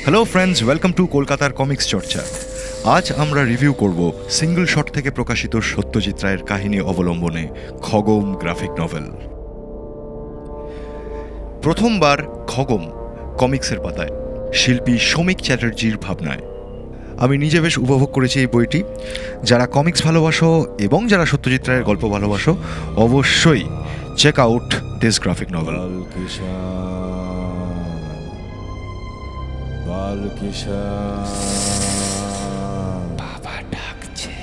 Hello friends, welcome to কলকাতার comics চর্চা। আজ আমরা রিভিউ করব সিঙ্গল শট থেকে প্রকাশিত সত্যজিৎ রায়ের কাহিনী অবলম্বনে খগম গ্রাফিক নভেল। প্রথমবার খগম কমিক্সের পাতায় শিল্পী সমীক চ্যাটার্জির ভাবনায়। আমি নিজে বেশ উপভোগ করেছি এই বইটি। যারা কমিক্স ভালোবাসো এবং যারা সত্যজিৎ রায়ের গল্প ভালোবাসো, অবশ্যই check out this graphic novel. বাবা ডাকছে।